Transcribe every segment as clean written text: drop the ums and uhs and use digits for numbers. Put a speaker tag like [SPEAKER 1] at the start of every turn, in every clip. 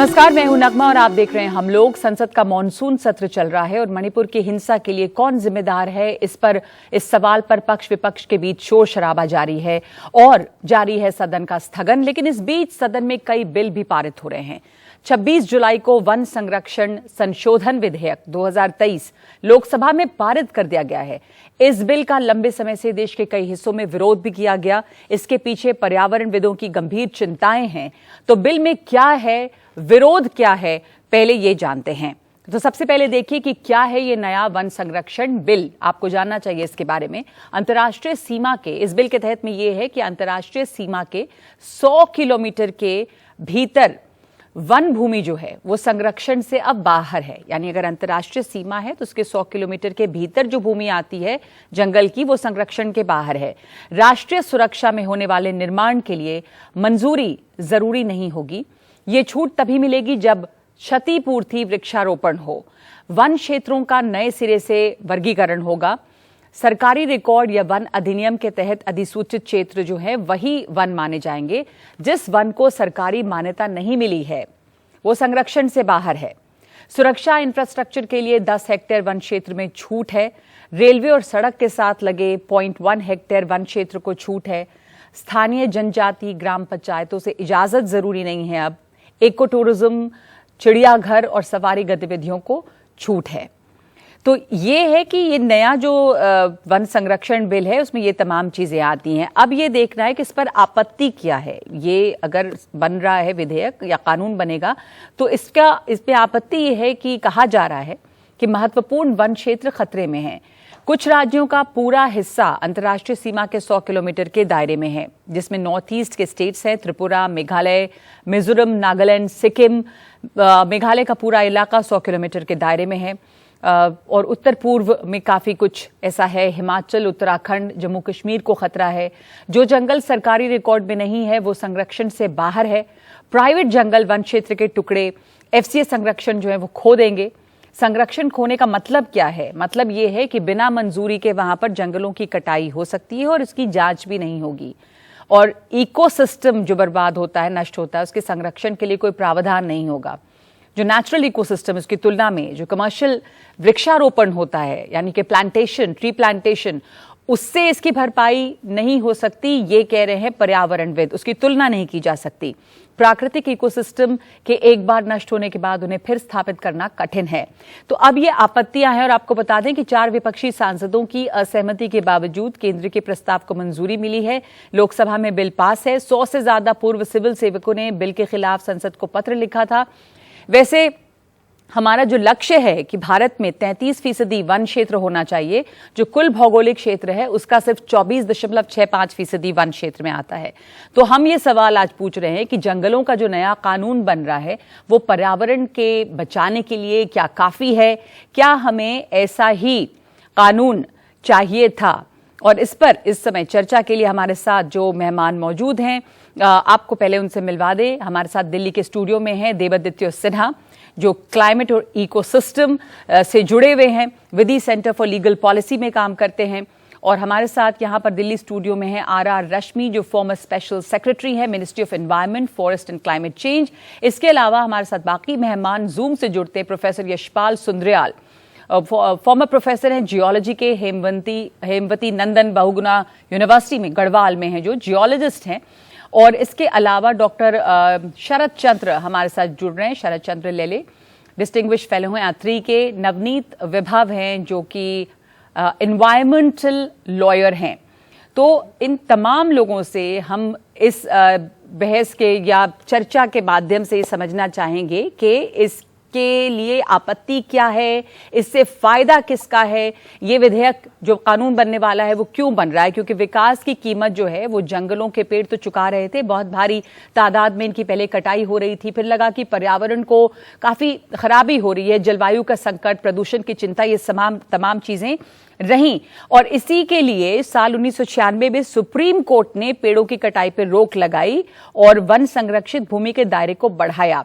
[SPEAKER 1] नमस्कार, मैं हूं नगमा और आप देख रहे हैं हम लोग। संसद का मॉनसून सत्र चल रहा है और मणिपुर की हिंसा के लिए कौन जिम्मेदार है, इस सवाल पर पक्ष विपक्ष के बीच शोर शराबा जारी है और जारी है सदन का स्थगन। लेकिन इस बीच सदन में कई बिल भी पारित हो रहे हैं। 26 जुलाई को वन संरक्षण संशोधन विधेयक 2023 लोकसभा में पारित कर दिया गया है। इस बिल का लंबे समय से देश के कई हिस्सों में विरोध भी किया गया। इसके पीछे पर्यावरणविदों की गंभीर चिंताएं हैं। तो बिल में क्या है, विरोध क्या है, पहले ये जानते हैं। तो सबसे पहले देखिए कि क्या है ये नया वन संरक्षण बिल। आपको जानना चाहिए इसके बारे में। अंतर्राष्ट्रीय सीमा के इस बिल के तहत में ये है कि अंतर्राष्ट्रीय सीमा के 100 किलोमीटर के भीतर वन भूमि जो है वो संरक्षण से अब बाहर है। यानी अगर अंतर्राष्ट्रीय सीमा है तो उसके 100 किलोमीटर के भीतर जो भूमि आती है जंगल की, वो संरक्षण के बाहर है। राष्ट्रीय सुरक्षा में होने वाले निर्माण के लिए मंजूरी जरूरी नहीं होगी। ये छूट तभी मिलेगी जब क्षतिपूर्ति वृक्षारोपण हो। वन क्षेत्रों का नए सिरे से वर्गीकरण होगा। सरकारी रिकॉर्ड या वन अधिनियम के तहत अधिसूचित क्षेत्र जो है वही वन माने जाएंगे। जिस वन को सरकारी मान्यता नहीं मिली है वो संरक्षण से बाहर है। सुरक्षा इंफ्रास्ट्रक्चर के लिए 10 हेक्टेयर वन क्षेत्र में छूट है। रेलवे और सड़क के साथ लगे 0.1 हेक्टेयर वन क्षेत्र को छूट है। स्थानीय जनजाति ग्राम पंचायतों से इजाजत जरूरी नहीं है। अब इको टूरिज्म, चिड़ियाघर और सवारी गतिविधियों को छूट है। तो ये है कि ये नया जो वन संरक्षण बिल है उसमें ये तमाम चीजें आती हैं। अब ये देखना है कि इस पर आपत्ति क्या है। ये अगर बन रहा है विधेयक या कानून बनेगा तो इस पे आपत्ति ये है कि कहा जा रहा है कि महत्वपूर्ण वन क्षेत्र खतरे में है। कुछ राज्यों का पूरा हिस्सा अंतर्राष्ट्रीय सीमा के 100 किलोमीटर के दायरे में है, जिसमें नॉर्थ ईस्ट के स्टेट्स हैं त्रिपुरा, मेघालय, मिजोरम, नागालैंड, सिक्किम। मेघालय का पूरा इलाका 100 किलोमीटर के दायरे में है और उत्तर पूर्व में काफी कुछ ऐसा है। हिमाचल, उत्तराखंड, जम्मू कश्मीर को खतरा है। जो जंगल सरकारी रिकॉर्ड में नहीं है वो संरक्षण से बाहर है। प्राइवेट जंगल वन क्षेत्र के टुकड़े एफसीए संरक्षण जो है वो खो देंगे। संरक्षण खोने का मतलब क्या है? मतलब ये है कि बिना मंजूरी के वहां पर जंगलों की कटाई हो सकती है और इसकी जांच भी नहीं होगी। और इकोसिस्टम जो बर्बाद होता है, नष्ट होता है, उसके संरक्षण के लिए कोई प्रावधान नहीं होगा। जो नेचुरल इकोसिस्टम, उसकी तुलना में जो कमर्शियल वृक्षारोपण होता है, यानी कि प्लांटेशन, ट्री प्लांटेशन, उससे इसकी भरपाई नहीं हो सकती। ये कह रहे हैं पर्यावरणविद, उसकी तुलना नहीं की जा सकती। प्राकृतिक इकोसिस्टम के एक बार नष्ट होने के बाद उन्हें फिर स्थापित करना कठिन है। तो अब ये आपत्तियां हैं और आपको बता दें कि 4 विपक्षी सांसदों की असहमति के बावजूद केंद्र के प्रस्ताव को मंजूरी मिली है। लोकसभा में बिल पास है। 100 से ज्यादा पूर्व सिविल सेवकों ने बिल के खिलाफ संसद को पत्र लिखा था। वैसे हमारा जो लक्ष्य है कि भारत में 33% वन क्षेत्र होना चाहिए, जो कुल भौगोलिक क्षेत्र है उसका सिर्फ 24.65% वन क्षेत्र में आता है। तो हम ये सवाल आज पूछ रहे हैं कि जंगलों का जो नया कानून बन रहा है वो पर्यावरण के बचाने के लिए क्या काफी है? क्या हमें ऐसा ही कानून चाहिए था? और इस पर इस समय चर्चा के लिए हमारे साथ जो मेहमान मौजूद हैं, आपको पहले उनसे मिलवा दें। हमारे साथ दिल्ली के स्टूडियो में हैं देबादित्य सिन्हा, जो क्लाइमेट और इकोसिस्टम से जुड़े हुए हैं, विधि सेंटर फॉर लीगल पॉलिसी में काम करते हैं। और हमारे साथ यहाँ पर दिल्ली स्टूडियो में है आर रश्मि, जो फॉर्मर स्पेशल सेक्रेटरी है ministry of environment, forest and climate change. इसके अलावा हमारे साथ बाकी मेहमान जूम से जुड़ते हैं। Professor Yashpal Sundriyal, farmer professor हैं जियोलॉजी के हेमवती नंदन बहुगुणा यूनिवर्सिटी में गढ़वाल में हैं, जो जियोलॉजिस्ट हैं। और इसके अलावा डॉक्टर शरद चंद्र हमारे साथ जुड़ रहे हैं। शरद चंद्र लेले डिस्टिंग्विश फेलो हैं आत्री के। नवनीत विभव हैं जो कि एनवायरमेंटल लॉयर हैं। तो इन तमाम लोगों से हम इस बहस के या चर्चा के माध्यम से समझना चाहेंगे कि इसके लिए आपत्ति क्या है, इससे फायदा किसका है, ये विधेयक जो कानून बनने वाला है वो क्यों बन रहा है। क्योंकि विकास की कीमत जो है वो जंगलों के पेड़ तो चुका रहे थे, बहुत भारी तादाद में इनकी पहले कटाई हो रही थी, फिर लगा कि पर्यावरण को काफी खराबी हो रही है, जलवायु का संकट, प्रदूषण की चिंता, ये तमाम चीजें रहीं। और इसी के लिए साल 1996 में सुप्रीम कोर्ट ने पेड़ों की कटाई पर रोक लगाई और वन संरक्षित भूमि के दायरे को बढ़ाया।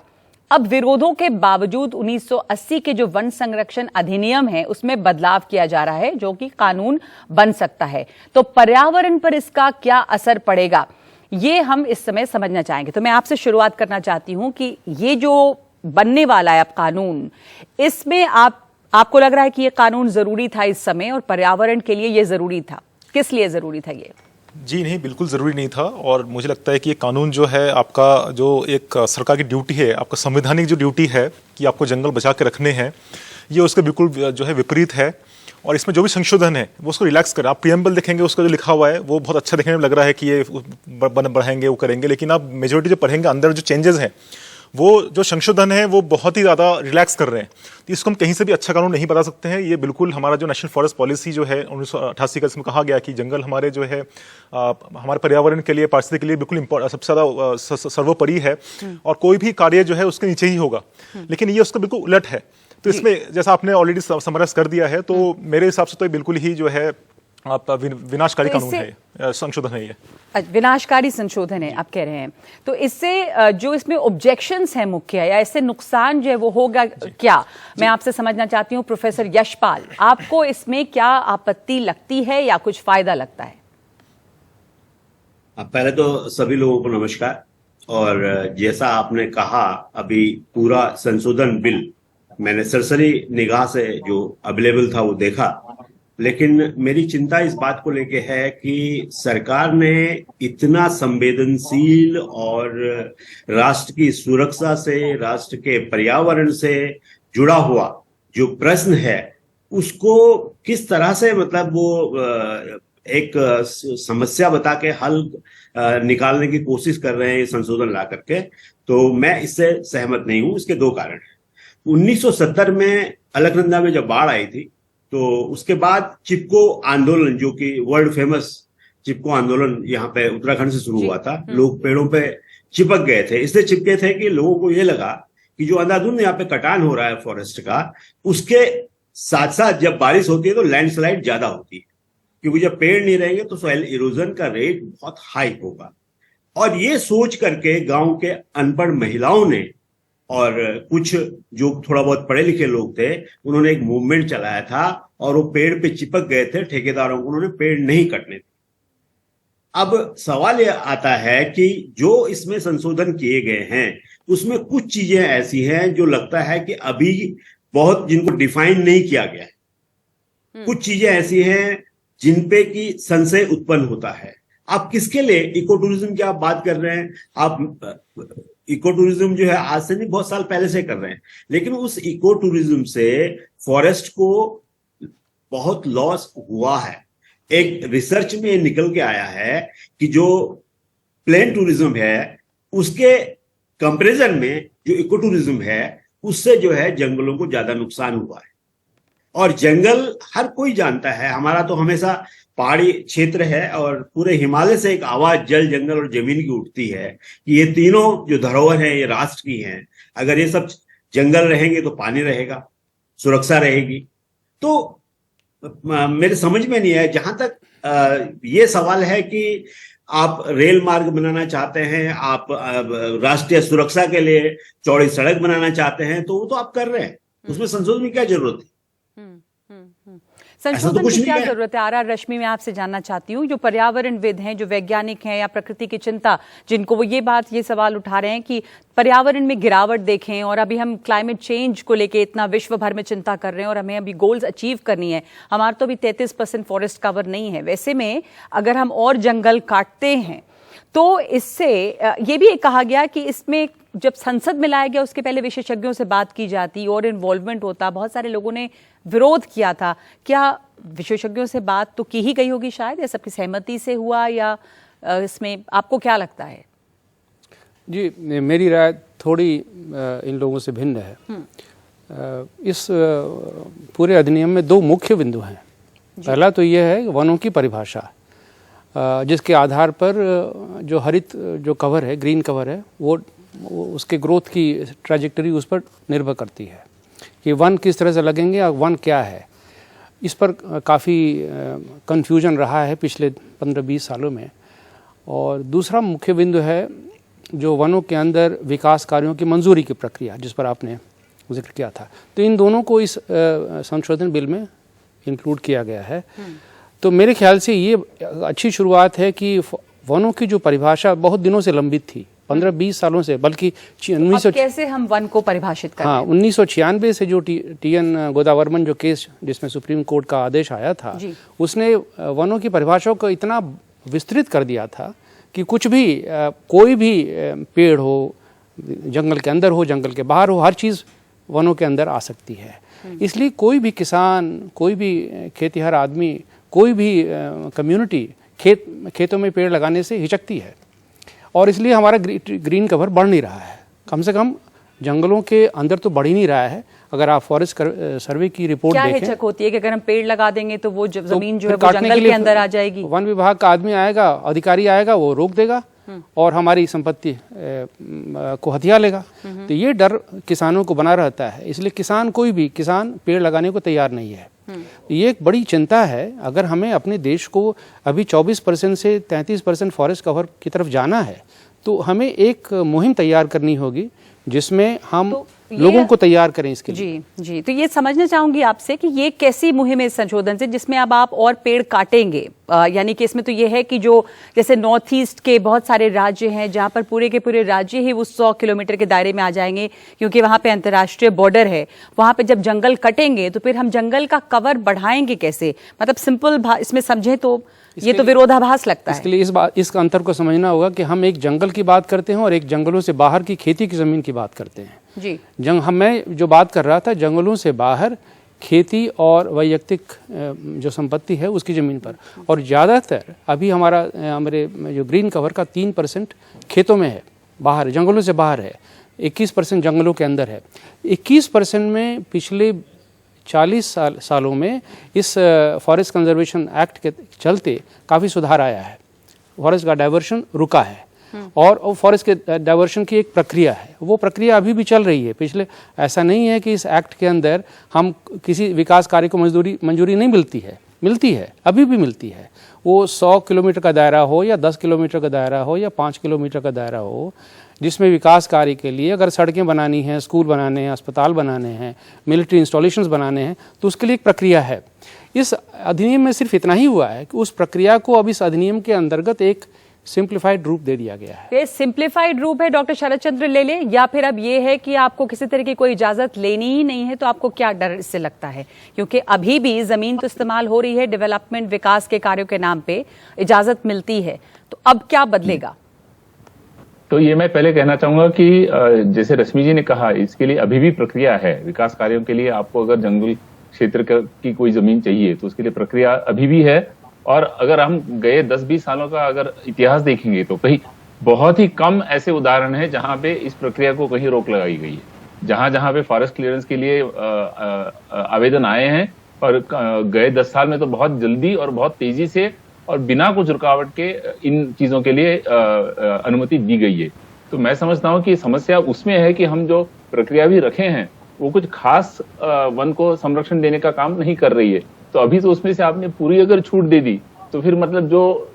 [SPEAKER 1] अब विरोधों के बावजूद 1980 के जो वन संरक्षण अधिनियम है उसमें बदलाव किया जा रहा है, जो कि कानून बन सकता है। तो पर्यावरण पर इसका क्या असर पड़ेगा, ये हम इस समय समझना चाहेंगे। तो मैं आपसे शुरुआत करना चाहती हूं कि ये जो बनने वाला है अब कानून, इसमें आपको लग रहा है कि ये कानून जरूरी था इस समय और पर्यावरण के लिए ये जरूरी था? किस लिए जरूरी था ये?
[SPEAKER 2] जी नहीं, बिल्कुल ज़रूरी नहीं था। और मुझे लगता है कि ये कानून जो है आपका, जो एक सरकार की ड्यूटी है, आपका संवैधानिक जो ड्यूटी है कि आपको जंगल बचा के रखने हैं, ये उसके बिल्कुल जो है विपरीत है। और इसमें जो भी संशोधन है वो उसको रिलैक्स करें। आप प्रीएम्बल देखेंगे, उसका जो लिखा हुआ है वो बहुत अच्छा देखने में लग रहा है कि ये बढ़ाएंगे, वो करेंगे, लेकिन आप मेजोरिटी जो पढ़ेंगे अंदर जो चेंजेस हैं, वो जो संशोधन है वो बहुत ही ज़्यादा रिलैक्स कर रहे हैं। तो इसको हम कहीं से भी अच्छा कानून नहीं बता सकते हैं। ये बिल्कुल हमारा जो नेशनल फॉरेस्ट पॉलिसी जो है 1988 का, इसमें कहा गया कि जंगल हमारे जो है हमारे पर्यावरण के लिए, पारिस्थितिकी के लिए बिल्कुल सबसे ज़्यादा सर्वोपरि है और कोई भी कार्य जो है उसके नीचे ही होगा। लेकिन ये उसका बिल्कुल उलट है। तो इसमें जैसा आपने ऑलरेडी समराइज कर दिया है, तो मेरे हिसाब से तो बिल्कुल ही जो है आपका विनाशकारी कानून है, संशोधन है ये।
[SPEAKER 1] विनाशकारी संशोधन है आप कह रहे हैं। तो इससे जो इसमें ऑब्जेक्शंस हैं मुख्य, या इससे नुकसान जो है वो होगा क्या? मैं आपसे समझना चाहती हूँ प्रोफेसर यशपाल, आपको इसमें क्या आपत्ति लगती है या कुछ फायदा लगता है?
[SPEAKER 3] पहले तो सभी लोगों को नमस्कार। और जैसा आपने कहा, अभी पूरा संशोधन बिल मैंने सरसरी निगाह से जो अवेलेबल था वो देखा, लेकिन मेरी चिंता इस बात को लेके है कि सरकार ने इतना संवेदनशील और राष्ट्र की सुरक्षा से, राष्ट्र के पर्यावरण से जुड़ा हुआ जो प्रश्न है उसको किस तरह से, मतलब वो एक समस्या बता के हल निकालने की कोशिश कर रहे हैं संशोधन ला करके। तो मैं इससे सहमत नहीं हूं। इसके दो कारण हैं। 1970 में अलकनंदा में जब बाढ़ आई थी, तो उसके बाद चिपको आंदोलन, जो कि वर्ल्ड फेमस चिपको आंदोलन यहाँ पे उत्तराखंड से शुरू हुआ था। लोग पेड़ों पे चिपक गए थे। इसलिए चिपके थे कि लोगों को ये लगा कि जो अंधाधुंध यहाँ पे कटान हो रहा है फॉरेस्ट का, उसके साथ साथ जब बारिश होती है तो लैंडस्लाइड ज्यादा होती है, क्योंकि जब पेड़ नहीं रहेंगे तो सॉइल इरोजन का रेट बहुत हाई होगा। और ये सोच करके गांव के अनपढ़ महिलाओं ने और कुछ जो थोड़ा बहुत पढ़े लिखे लोग थे, उन्होंने एक मूवमेंट चलाया था और वो पेड़ पे चिपक गए थे। ठेकेदारों को उन्होंने पेड़ नहीं कटने दिए। अब सवाल ये आता है कि जो इसमें संशोधन किए गए हैं उसमें कुछ चीजें ऐसी हैं जो लगता है कि अभी बहुत जिनको डिफाइन नहीं किया गया है। कुछ चीजें ऐसी हैं जिन पे की संशय उत्पन्न होता है। आप किसके लिए इको टूरिज्म की आप बात कर रहे हैं? आप इको टूरिज्म जो है आज से नहीं, बहुत साल पहले से कर रहे हैं, लेकिन उस इको टूरिज्म से फॉरेस्ट को बहुत लॉस हुआ है। एक रिसर्च में ये निकल के आया है कि जो प्लेन टूरिज्म है उसके कंपैरिजन में जो इको टूरिज्म है उससे जो है जंगलों को ज्यादा नुकसान हुआ है। और जंगल हर कोई जानता है, हमारा तो हमेशा पहाड़ी क्षेत्र है और पूरे हिमालय से एक आवाज जल, जंगल और जमीन की उठती है कि ये तीनों जो धरोहर है ये राष्ट्र की हैं। अगर ये सब जंगल रहेंगे तो पानी रहेगा, सुरक्षा रहेगी। तो मेरे समझ में नहीं है। जहां तक ये सवाल है कि आप रेल मार्ग बनाना चाहते हैं, आप राष्ट्रीय सुरक्षा के लिए चौड़ी सड़क बनाना चाहते हैं, तो वो तो आप कर रहे हैं, उसमें संशोधन की क्या जरूरत है?
[SPEAKER 1] संशोधन की क्या जरूरत है? आर रश्मि, मैं आपसे जानना चाहती हूँ, जो पर्यावरणविद हैं, जो वैज्ञानिक हैं या प्रकृति की चिंता जिनको वो ये सवाल उठा रहे हैं कि पर्यावरण में गिरावट देखें, और अभी हम क्लाइमेट चेंज को लेके इतना विश्व भर में चिंता कर रहे हैं और हमें अभी गोल्स अचीव करनी है। हमारा तो अभी 33% फॉरेस्ट कवर नहीं है। वैसे में अगर हम और जंगल काटते हैं तो इससे ये भी कहा गया कि इसमें जब संसद में लाया गया उसके पहले विशेषज्ञों से बात की जाती और इन्वॉल्वमेंट होता। बहुत सारे लोगों ने विरोध किया था। क्या विशेषज्ञों से बात तो की ही गई होगी शायद, या सबकी सहमति से हुआ, या इसमें आपको क्या लगता है?
[SPEAKER 4] जी, मेरी राय थोड़ी इन लोगों से भिन्न है। इस पूरे अधिनियम में दो मुख्य बिंदु हैं। पहला तो यह है वनों की परिभाषा, जिसके आधार पर जो हरित जो कवर है, ग्रीन कवर है, वो उसके ग्रोथ की ट्रैजेक्टरी उस पर निर्भर करती है कि वन किस तरह से लगेंगे और वन क्या है। इस पर काफ़ी कन्फ्यूजन रहा है पिछले 15-20 सालों में। और दूसरा मुख्य बिंदु है जो वनों के अंदर विकास कार्यों की मंजूरी की प्रक्रिया, जिस पर आपने जिक्र किया था। तो इन दोनों को इस संशोधन बिल में इंक्लूड किया गया है। तो मेरे ख्याल से ये अच्छी शुरुआत है कि वनों की जो परिभाषा बहुत दिनों से लंबित थी, 15-20 सालों से, बल्कि
[SPEAKER 1] अब कैसे हम वन को परिभाषित करें?
[SPEAKER 4] हाँ, 1996 से जो टी.एन. गोदावर्मन जो केस जिसमें सुप्रीम कोर्ट का आदेश आया था, उसने वनों की परिभाषा को इतना विस्तृत कर दिया था कि कुछ भी कोई भी पेड़ हो, जंगल के अंदर हो, जंगल के बाहर हो, हर चीज़ वनों के अंदर आ सकती है। इसलिए कोई भी किसान, कोई भी खेतीहर आदमी, कोई भी कम्युनिटी खेतों में पेड़ लगाने से हिचकती है, और इसलिए हमारा ग्रीन कवर बढ़ नहीं रहा है। कम से कम जंगलों के अंदर तो बढ़ ही नहीं रहा है। अगर आप फॉरेस्ट सर्वे की रिपोर्ट
[SPEAKER 1] क्या
[SPEAKER 4] देखें,
[SPEAKER 1] हिचक होती है कि अगर हम पेड़ लगा देंगे तो वो जमीन जो है वो
[SPEAKER 4] काटने
[SPEAKER 1] जंगल के अंदर आ जाएगी?
[SPEAKER 4] वन विभाग का आदमी आएगा, अधिकारी आएगा, वो रोक देगा और हमारी संपत्ति को हथिया लेगा। तो ये डर किसानों को बना रहता है, इसलिए कोई भी किसान पेड़ लगाने को तैयार नहीं है। ये एक बड़ी चिंता है। अगर हमें अपने देश को अभी 24% से 33% फॉरेस्ट कवर की तरफ जाना है, तो हमें एक मुहिम तैयार करनी होगी जिसमें हम लोगों को तैयार करें इसके लिए।
[SPEAKER 1] जी, तो ये समझना चाहूंगी आपसे कि ये कैसी मुहिम है संशोधन से जिसमें अब आप और पेड़ काटेंगे? यानी कि इसमें तो ये है कि जो जैसे नॉर्थ ईस्ट के बहुत सारे राज्य हैं जहां पर पूरे के पूरे राज्य ही वो 100 किलोमीटर के दायरे में आ जाएंगे, क्योंकि वहां पे अंतर्राष्ट्रीय बॉर्डर है। वहां पे जब जंगल कटेंगे तो फिर हम जंगल का कवर बढ़ाएंगे कैसे? मतलब सिंपल इसमें समझें तो ये तो विरोधाभास लगता है।
[SPEAKER 4] इसके लिए इस अंतर को समझना होगा कि हम एक जंगल की बात करते हैं और एक जंगलों से बाहर की खेती की जमीन की बात करते हैं।
[SPEAKER 1] जी,
[SPEAKER 4] मैं जो बात कर रहा था जंगलों से बाहर खेती और वैयक्तिक जो संपत्ति है उसकी ज़मीन पर, और ज़्यादातर अभी हमारे जो ग्रीन कवर का 3% खेतों में है, बाहर जंगलों से बाहर है, 21% जंगलों के अंदर है। 21% में पिछले 40 सालों में इस फॉरेस्ट कंजर्वेशन एक्ट के चलते काफ़ी सुधार आया है। फॉरेस्ट का डाइवर्शन रुका है, और फॉरेस्ट के डाइवर्शन की एक प्रक्रिया है, वो प्रक्रिया अभी भी चल रही है। ऐसा नहीं है कि इस एक्ट के अंदर हम किसी विकास कार्य को मंजूरी नहीं मिलती है, अभी भी मिलती है। वो 100 किलोमीटर का दायरा हो या 10 किलोमीटर का दायरा हो या 5 किलोमीटर का दायरा हो, जिसमें विकास कार्य के लिए अगर सड़कें बनानी हैं, स्कूल बनाने हैं, अस्पताल बनाने हैं, मिलिट्री इंस्टॉलेशंस बनाने हैं, तो उसके लिए एक प्रक्रिया है। इस अधिनियम में सिर्फ इतना ही हुआ है कि उस प्रक्रिया को अब इस अधिनियम के अंतर्गत एक सिंप्लीफाइड रूप दे दिया गया है।
[SPEAKER 1] ये सिंप्लीफाइड रूप है डॉक्टर शरद चंद्र ले ले, या फिर अब ये है कि आपको किसी तरह की कोई इजाजत लेनी ही नहीं है? तो आपको क्या डर इससे लगता है? क्योंकि अभी भी जमीन तो इस्तेमाल हो रही है, डेवलपमेंट विकास के कार्यों के नाम पे इजाजत मिलती है, तो अब क्या बदलेगा?
[SPEAKER 5] तो ये मैं पहले कहना चाहूंगा कि जैसे रश्मि जी ने कहा, इसके लिए अभी भी प्रक्रिया है। विकास कार्यों के लिए आपको अगर जंगल क्षेत्र की कोई जमीन चाहिए तो उसके लिए प्रक्रिया अभी भी है। और अगर हम गए 10-20 सालों का अगर इतिहास देखेंगे तो कहीं बहुत ही कम ऐसे उदाहरण हैं जहां पे इस प्रक्रिया को कहीं रोक लगाई गई है। जहां पे फॉरेस्ट क्लियरेंस के लिए आवेदन आए हैं, और गए 10 साल में तो बहुत जल्दी और बहुत तेजी से और बिना कुछ रुकावट के इन चीजों के लिए अनुमति दी गई है। तो मैं समझता हूं कि समस्या उसमें है कि हम जो प्रक्रिया भी रखे हैं वो कुछ खास वन को संरक्षण देने का काम नहीं कर रही है। तो अभी तो उसमें से आपने पूरी अगर छूट दे दी तो फिर मतलब जो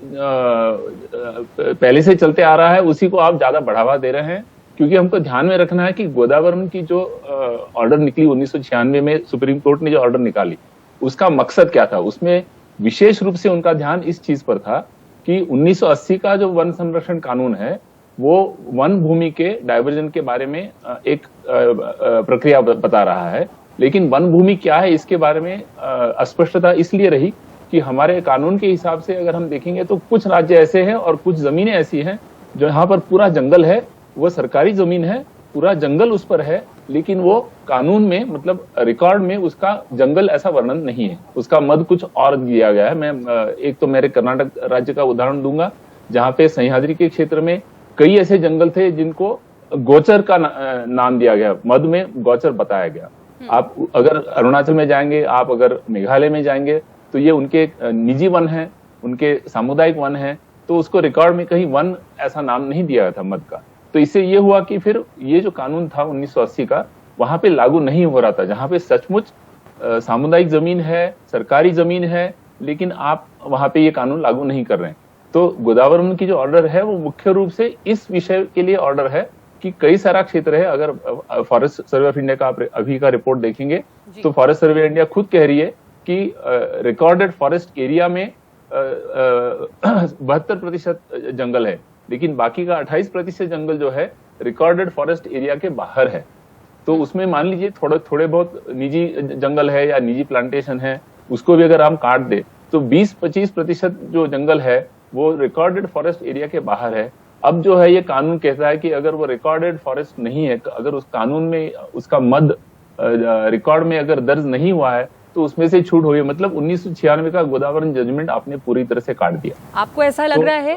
[SPEAKER 5] पहले से चलते आ रहा है उसी को आप ज्यादा बढ़ावा दे रहे हैं। क्योंकि हमको ध्यान में रखना है कि गोदावरम की जो ऑर्डर निकली 1996 में, सुप्रीम कोर्ट ने जो ऑर्डर निकाली, उसका मकसद क्या था? उसमें विशेष रूप से उनका ध्यान इस चीज पर था कि 1980 का जो वन संरक्षण कानून है वो वन भूमि के डाइवर्जन के बारे में एक प्रक्रिया बता रहा है, लेकिन वन भूमि क्या है इसके बारे में अस्पष्टता इसलिए रही कि हमारे कानून के हिसाब से अगर हम देखेंगे तो कुछ राज्य ऐसे हैं और कुछ जमीनें ऐसी हैं जो यहाँ पर पूरा जंगल है, वो सरकारी जमीन है, पूरा जंगल उस पर है, लेकिन वो कानून में मतलब रिकॉर्ड में उसका जंगल ऐसा वर्णन नहीं है, उसका मद कुछ और दिया गया है। मैं एक तो मेरे कर्नाटक राज्य का उदाहरण दूंगा जहाँ पे सह्याद्री के क्षेत्र में कई ऐसे जंगल थे जिनको गोचर का नाम दिया गया, मद में गोचर बताया गया। आप अगर अरुणाचल में जाएंगे, आप अगर मेघालय में जाएंगे तो ये उनके निजी वन है, उनके सामुदायिक वन है, तो उसको रिकॉर्ड में कहीं वन ऐसा नाम नहीं दिया था मद का। तो इससे ये हुआ कि फिर ये जो कानून था 1980 का वहां पे लागू नहीं हो रहा था, जहां पे सचमुच सामुदायिक जमीन है, सरकारी जमीन है, लेकिन आप वहां पे ये कानून लागू नहीं कर रहे हैं। तो गोदावरम की जो ऑर्डर है वो मुख्य रूप से इस विषय के लिए ऑर्डर है कि कई सारा क्षेत्र है। अगर फॉरेस्ट सर्वे ऑफ इंडिया का आप अभी का रिपोर्ट देखेंगे तो फॉरेस्ट सर्वे इंडिया खुद कह रही है कि रिकॉर्डेड फॉरेस्ट एरिया में 72% जंगल है, लेकिन बाकी का 28% जंगल जो है रिकॉर्डेड फॉरेस्ट एरिया के बाहर है। तो उसमें मान लीजिए थोड़े बहुत निजी जंगल है या निजी प्लांटेशन है, उसको भी अगर हम काट दे तो 20-25% जो जंगल है वो रिकॉर्डेड फॉरेस्ट एरिया के बाहर है। अब जो है ये कानून कहता है कि अगर वो रिकॉर्डेड फॉरेस्ट नहीं है, अगर उस कानून में उसका मद रिकॉर्ड में अगर दर्ज नहीं हुआ है तो उसमें से छूट हुई है। मतलब 1996 का गोदावरी जजमेंट आपने पूरी तरह से काट दिया।
[SPEAKER 1] आपको ऐसा लग रहा है,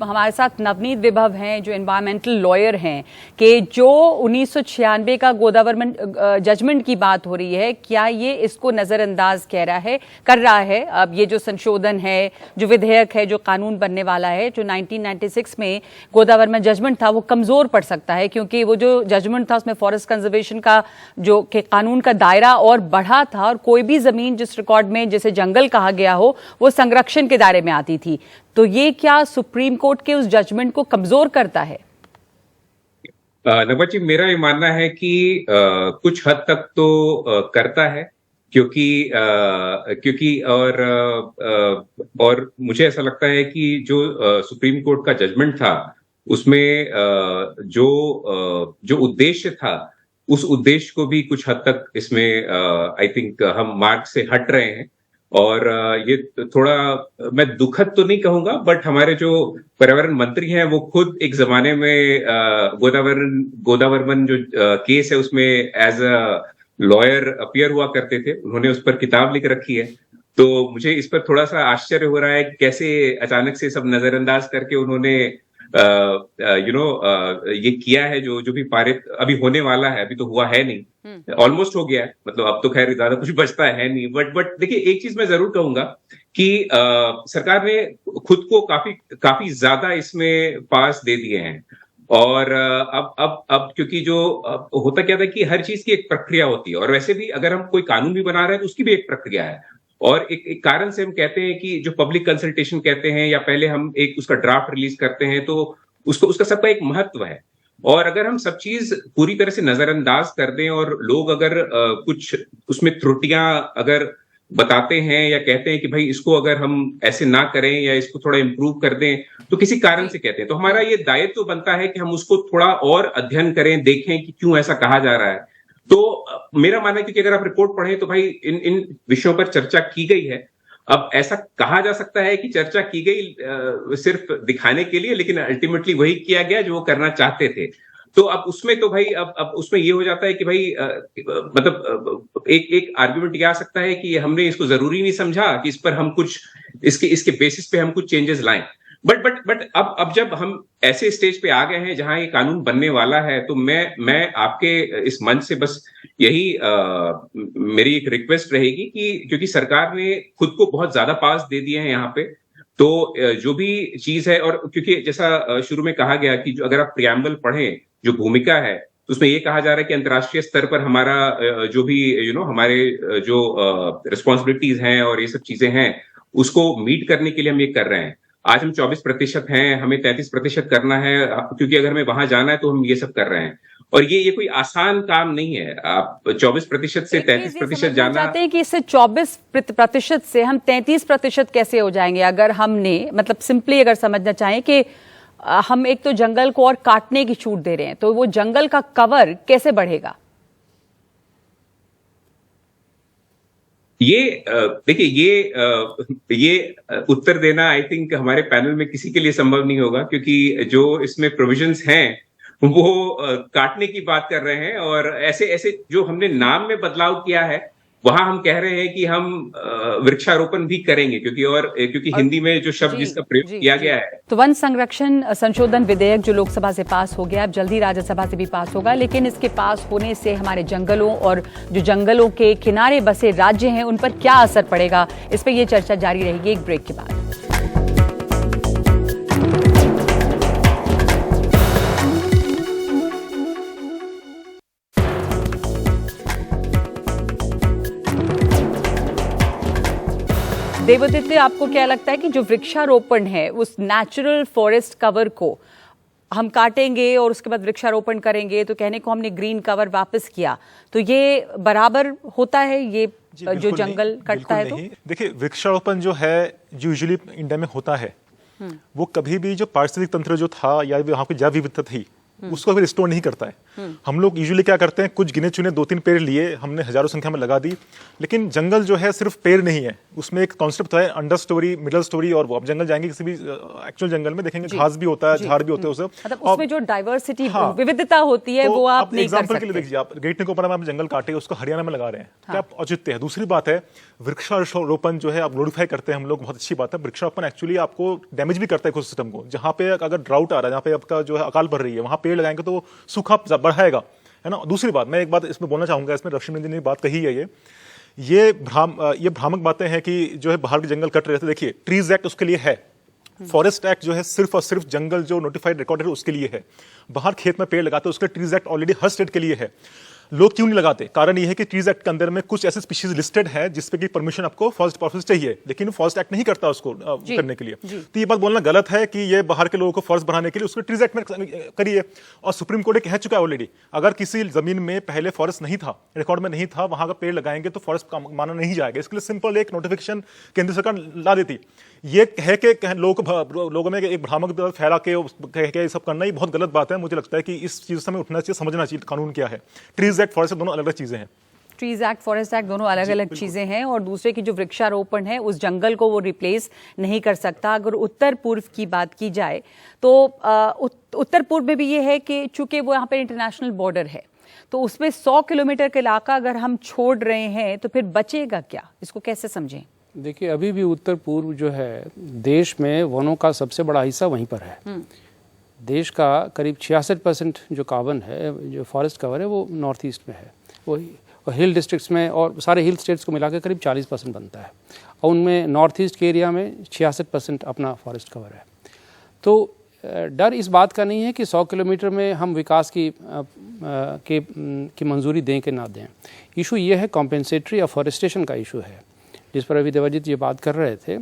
[SPEAKER 1] हमारे साथ नवनीत विभव हैं जो एनवायरमेंटल लॉयर हैं, कि जो 1996 का गोदावरी जजमेंट की बात हो रही है, क्या ये इसको नजरअंदाज कर रहा है? अब ये जो संशोधन है, जो विधेयक है, जो कानून बनने वाला है, जो 1996 में गोदावरी में जजमेंट था, वो कमजोर पड़ सकता है, क्योंकि वो जो जजमेंट था उसमें फॉरेस्ट कंजर्वेशन का जो के कानून का दायरा और बढ़ा था, और कोई भी जमीन जिस रिकॉर्ड में जिसे जंगल कहा गया हो वो संरक्षण के दायरे में आती थी। तो ये क्या सुप्रीम कोर्ट के उस जजमेंट को कमजोर करता है?
[SPEAKER 6] नवज जी, मेरा ये मानना है कि कुछ हद तक तो करता है, क्योंकि और मुझे ऐसा लगता है कि जो सुप्रीम कोर्ट का जजमेंट था उसमें जो उद्देश्य था, उस उद्देश्य को भी कुछ हद तक इसमें आई थिंक हम मार्ग से हट रहे हैं। और ये थोड़ा, मैं दुखद तो नहीं कहूंगा, बट हमारे जो पर्यावरण मंत्री हैं वो खुद एक जमाने में गोदावरमन जो केस है उसमें एज अ लॉयर अपीयर हुआ करते थे, उन्होंने उस पर किताब लिख रखी है। तो मुझे इस पर थोड़ा सा आश्चर्य हो रहा है कि कैसे अचानक से सब नजरअंदाज करके उन्होंने ये किया है। जो भी पारित अभी होने वाला है, अभी तो हुआ है नहीं, ऑलमोस्ट हो गया है, मतलब अब तो खैर ज्यादा कुछ बचता है नहीं। बट देखिए, एक चीज मैं जरूर कहूंगा कि सरकार ने खुद को काफी ज्यादा इसमें पास दे दिए हैं। और अब क्योंकि जो होता क्या था कि हर चीज की एक प्रक्रिया होती है, और वैसे भी अगर हम कोई कानून भी बना रहे हैं तो उसकी भी एक प्रक्रिया है। और एक कारण से हम कहते हैं कि जो पब्लिक कंसल्टेशन कहते हैं, या पहले हम एक उसका ड्राफ्ट रिलीज करते हैं, तो उसका सबका एक महत्व है। और अगर हम सब चीज पूरी तरह से नजरअंदाज कर दें और लोग अगर कुछ उसमें त्रुटियां अगर बताते हैं या कहते हैं कि भाई इसको अगर हम ऐसे ना करें या इसको थोड़ा इंप्रूव कर दें, तो किसी कारण से कहते हैं, तो हमारा ये दायित्व तो बनता है कि हम उसको थोड़ा और अध्ययन करें, देखें कि क्यों ऐसा कहा जा रहा है। तो मेरा मानना है, क्योंकि अगर आप रिपोर्ट पढ़ें तो भाई इन विषयों पर चर्चा की गई है। अब ऐसा कहा जा सकता है कि चर्चा की गई सिर्फ दिखाने के लिए, लेकिन अल्टीमेटली वही किया गया जो वो करना चाहते थे। तो अब उसमें तो भाई अब उसमें ये हो जाता है कि भाई मतलब एक आर्गुमेंट ये आ सकता है कि हमने इसको जरूरी नहीं समझा कि इस पर हम कुछ इसके बेसिस पे हम कुछ चेंजेस लाएं। बट अब जब हम ऐसे स्टेज पे आ गए हैं जहां ये कानून बनने वाला है, तो मैं आपके इस मंच से बस यही मेरी एक रिक्वेस्ट रहेगी कि क्योंकि सरकार ने खुद को बहुत ज्यादा पास दे दिए हैं यहाँ पे, तो जो भी चीज है, और क्योंकि जैसा शुरू में कहा गया कि जो अगर आप प्रियम्बल पढ़ें, जो भूमिका है, तो उसमें ये कहा जा रहा है कि अंतर्राष्ट्रीय स्तर पर हमारा जो भी हमारे जो रिस्पॉन्सिबिलिटीज हैं और ये सब चीजें हैं, उसको मीट करने के लिए हम ये कर रहे हैं। आज हम 24% हैं, हमें 33% करना है, क्योंकि अगर हमें वहां जाना है तो हम ये सब कर रहे हैं। और ये कोई आसान काम नहीं है। आप 24% से 33% जाना
[SPEAKER 1] चाहते हैं कि इससे 24% से हम 33% कैसे हो जाएंगे? अगर हमने मतलब सिंपली अगर समझना चाहें कि हम एक तो जंगल को और काटने की छूट दे रहे हैं, तो वो जंगल का कवर कैसे बढ़ेगा?
[SPEAKER 6] ये देखिए, ये उत्तर देना आई थिंक हमारे पैनल में किसी के लिए संभव नहीं होगा, क्योंकि जो इसमें प्रोविजंस हैं वो काटने की बात कर रहे हैं। और ऐसे जो हमने नाम में बदलाव किया है, वहां हम कह रहे हैं कि हम वृक्षारोपण भी करेंगे, क्योंकि हिंदी में जो शब्द जिसका प्रयोग किया गया है।
[SPEAKER 1] तो वन संरक्षण संशोधन विधेयक जो लोकसभा से पास हो गया, अब जल्दी राज्यसभा से भी पास होगा, लेकिन इसके पास होने से हमारे जंगलों और जो जंगलों के किनारे बसे राज्य हैं उन पर क्या असर पड़ेगा, इस पर यह चर्चा जारी रहेगी एक ब्रेक के बाद। देवदत्त, आपको क्या लगता है कि जो वृक्षारोपण है उस नेचुरल फॉरेस्ट कवर को हम काटेंगे और उसके बाद वृक्षारोपण करेंगे, तो कहने को हमने ग्रीन कवर वापस किया, तो ये बराबर होता है ये जो जंगल कटता है? तो
[SPEAKER 2] देखिए, वृक्षारोपण जो है यूजुअली इंडिया में होता है, वो कभी भी जो पारिस्थितिक तंत्र जो था या वहाँ की जैव विविधता थी उसको भी रिस्टोर नहीं करता है। हम लोग यूजुअली क्या करते हैं, कुछ गिने चुने 2-3 पेड़ लिए, हमने हजारों संख्या में लगा दी, लेकिन जंगल जो है सिर्फ पेड़ नहीं है, उसमें एक कॉन्सेप्ट है अंडर स्टोरी, मिडल स्टोरी, और वो आप जंगल जाएंगे किसी भी एक्चुअल जंगल में देखेंगे घास भी होता है, झाड़ भी होते हैं, उसे
[SPEAKER 1] मतलब उसमें जो डाइवर्सिटी विविधता होती है वो आप नहीं कर सकते।
[SPEAKER 2] एग्जांपल के लिए देखिए, आप ग्रेट निकोबार में आप जंगल काटे उसको हरियाणा में लगा रहे हैं, क्या औचित्य है। दूसरी बात है वृक्षारोपण जो है आप ग्लोरीफाई करते हैं हम लोग, बहुत अच्छी बात है। वृक्षारोपण एक्चुअली आपको डैमेज भी करता है इकोसिस्टम को। जहां पे अगर ड्राउट आ रहा है, जहां पे आपका जो है अकाल पड़ रही है, वहां पेड़ लगाएंगे तो सूखा बढ़ाएगा, है ना। दूसरी बात, मैं एक बात इसमें बोलना चाहूंगा, इसमें रश्मि जी ने बात कही है, ये भ्रामक बातें हैं कि जो है बाहर के जंगल कट रहे थे। देखिए ट्रीज एक्ट उसके लिए है, फॉरेस्ट एक्ट जो है सिर्फ और सिर्फ जंगल जो नोटिफाइड रिकॉर्डेड है उसके लिए है। बाहर खेत में पेड़ लगाते हैं उसके ट्रीज एक्ट ऑलरेडी हर स्टेट के लिए है। लोग क्यों नहीं लगाते? कारण यह है कि ट्रीज एक्ट के अंदर में कुछ ऐसे स्पीशीज लिस्टेड है जिसपे की परमिशन आपको फॉरेस्ट पर्पस चाहिए, लेकिन फॉरेस्ट एक्ट नहीं करता उसको करने के लिए। तो ये बात बोलना गलत है कि ये बाहर के लोगों को फॉरेस्ट बढ़ाने के लिए उसको ट्रीज एक्ट में करिए। और सुप्रीम कोर्ट कह चुका है ऑलरेडी, अगर किसी जमीन में पहले फॉरेस्ट नहीं था, रिकॉर्ड में नहीं था, वहां का पेड़ लगाएंगे तो फॉरेस्ट माना नहीं जाएगा। इसके लिए सिंपल एक नोटिफिकेशन केंद्र सरकार ला देती। ये कह के लोगों में एक भ्रामक फैला के सब करना ही बहुत गलत बात है। मुझे लगता है कि इस चीज से हमें उठना चाहिए, समझना चाहिए कानून क्या है। ट्रीज एक्ट, फॉरेस्ट दोनों अलग अलग चीजें हैं।
[SPEAKER 1] ट्रीज एक्ट, फॉरेस्ट एक्ट दोनों अलग अलग चीजें हैं, और दूसरे की जो वृक्षारोपण है उस जंगल को वो रिप्लेस नहीं कर सकता। अगर उत्तर पूर्व की बात की जाए तो उत्तर पूर्व में भी ये है कि चूंकि वो यहाँ पे इंटरनेशनल बॉर्डर है, तो उसमें 100 किलोमीटर का इलाका अगर हम छोड़ रहे हैं तो फिर बचेगा क्या? इसको कैसे समझें?
[SPEAKER 4] देखिए, अभी भी उत्तर पूर्व जो है देश में वनों का सबसे बड़ा हिस्सा वहीं पर है। देश का करीब 66% जो कार्बन है, जो फॉरेस्ट कवर है, वो नॉर्थ ईस्ट में है। वो हिल डिस्ट्रिक्ट्स में और सारे हिल स्टेट्स को मिलाकर करीब 40% बनता है, और उनमें नॉर्थ ईस्ट के एरिया में 66% अपना फॉरेस्ट कवर है। तो डर इस बात का नहीं है कि 100 किलोमीटर में हम विकास की मंजूरी दें कि ना दें। इशू ये है कॉम्पेंसेटरी अफॉरेस्टेशन का इशू है, जिस पर अभी देवाजीत ये बात कर रहे थे।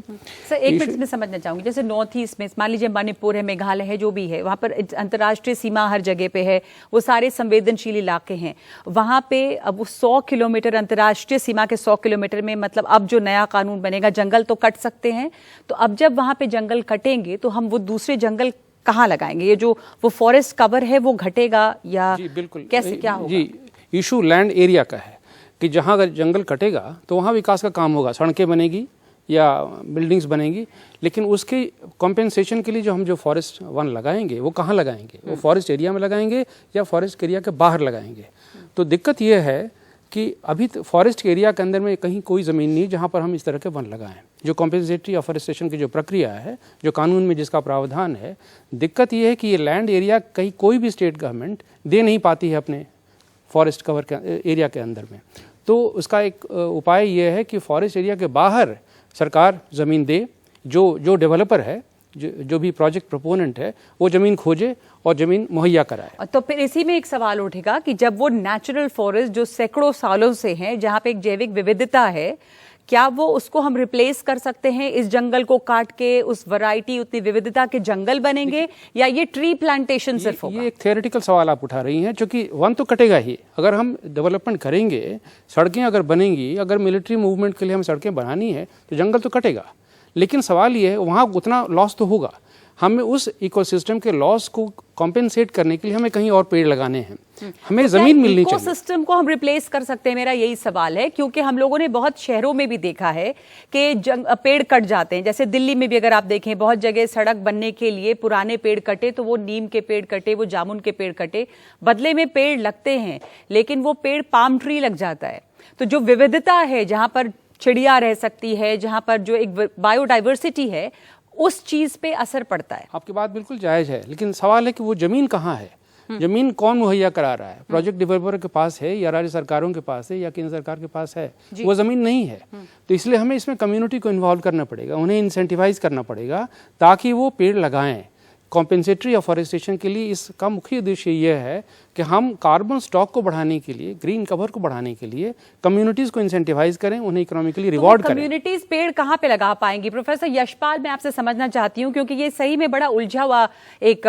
[SPEAKER 1] सर एक मिनट में समझना चाहूंगी, जैसे नॉर्थ ईस्ट में मान लीजिए मणिपुर है, मेघालय है, जो भी है, वहाँ पर अंतर्राष्ट्रीय सीमा हर जगह पे है, वो सारे संवेदनशील इलाके हैं। वहाँ पे अब 100 किलोमीटर अंतर्राष्ट्रीय सीमा के 100 किलोमीटर में, मतलब अब जो नया कानून बनेगा, जंगल तो कट सकते हैं, तो अब जब वहाँ पे जंगल कटेंगे तो हम वो दूसरे जंगल कहाँ लगाएंगे? ये जो वो फॉरेस्ट कवर है वो घटेगा या
[SPEAKER 4] जी बिल्कुल,
[SPEAKER 1] कैसे क्या होगा?
[SPEAKER 4] जी, इशू लैंड एरिया का है कि जहाँ अगर जंगल कटेगा तो वहाँ विकास का काम होगा, सड़कें बनेगी या बिल्डिंग्स बनेगी, लेकिन उसके कॉम्पेंसेशन के लिए जो फॉरेस्ट वन लगाएंगे वो कहाँ लगाएंगे? वो फॉरेस्ट एरिया में लगाएंगे या फॉरेस्ट एरिया के बाहर लगाएंगे? तो दिक्कत ये है कि अभी फॉरेस्ट एरिया के अंदर में कहीं कोई ज़मीन नहीं जहाँ पर हम इस तरह के वन लगाएं। जो कॉम्पेंसेटरी अफॉरेस्टेशन की जो प्रक्रिया है, जो कानून में जिसका प्रावधान है, दिक्कत ये है कि ये लैंड एरिया कहीं कोई भी स्टेट गवर्नमेंट दे नहीं पाती है अपने फॉरेस्ट कवर के एरिया के अंदर में। तो उसका एक उपाय ये है कि फॉरेस्ट एरिया के बाहर सरकार ज़मीन दे, जो डेवलपर है, जो भी प्रोजेक्ट प्रोपोनेंट है, वो ज़मीन खोजे और ज़मीन मुहैया कराए।
[SPEAKER 1] तो फिर इसी में एक सवाल उठेगा कि जब वो नेचुरल फॉरेस्ट जो सैकड़ों सालों से हैं, जहाँ पे एक जैविक विविधता है, क्या वो उसको हम रिप्लेस कर सकते हैं? इस जंगल को काट के उस वैरायटी, उतनी विविधता के जंगल बनेंगे या ये ट्री प्लांटेशन सिर्फ होगा?
[SPEAKER 4] ये एक थियोरेटिकल सवाल आप उठा रही हैं, क्योंकि वन तो कटेगा ही। अगर हम डेवलपमेंट करेंगे, सड़कें अगर बनेंगी, अगर मिलिट्री मूवमेंट के लिए हम सड़कें बनानी है तो जंगल तो कटेगा, लेकिन सवाल ये है वहाँ उतना लॉस तो होगा। हमें उस इकोसिस्टम के लॉस को कॉम्पेंसेट करने के लिए हमें कहीं और पेड़ लगाने हैं, हमें जमीन मिलनी चाहिए।
[SPEAKER 1] इकोसिस्टम को हम रिप्लेस कर सकते हैं, मेरा यही सवाल है, क्योंकि हम लोगों ने बहुत शहरों में भी देखा है कि पेड़ कट जाते हैं। जैसे दिल्ली में भी अगर आप देखें, बहुत जगह सड़क बनने के लिए पुराने पेड़ कटे, तो वो नीम के पेड़ कटे, वो जामुन के पेड़ कटे, बदले में पेड़ लगते हैं, लेकिन वो पेड़ पाम ट्री लग जाता है। तो जो विविधता है, जहां पर चिड़िया रह सकती है, जहां पर जो एक बायोडाइवर्सिटी है, उस चीज पे असर पड़ता है।
[SPEAKER 4] आपकी बात बिल्कुल जायज है, लेकिन सवाल है कि वो जमीन कहाँ है, जमीन कौन मुहैया करा रहा है? प्रोजेक्ट डेवलपर के पास है या राज्य सरकारों के पास है या केंद्र सरकार के पास है? वो जमीन नहीं है। तो इसलिए हमें इसमें कम्युनिटी को इन्वॉल्व करना पड़ेगा, उन्हें इंसेंटिवाइज करना पड़ेगा ताकि वो पेड़ लगाएं। कॉम्पेंसेटरी अफॉरेस्टेशन के लिए इसका मुख्य उद्देश्य यह है कि हम कार्बन स्टॉक को बढ़ाने के लिए, ग्रीन कवर को बढ़ाने के लिए कम्युनिटीज को इंसेंटिवाइज करें, उन्हें इकोनॉमिकली रिवॉर्ड करें।
[SPEAKER 1] कम्युनिटीज पेड़ कहाँ पे लगा पाएंगी? प्रोफेसर यशपाल, मैं आपसे समझना चाहती हूँ, क्योंकि ये सही में बड़ा उलझा हुआ एक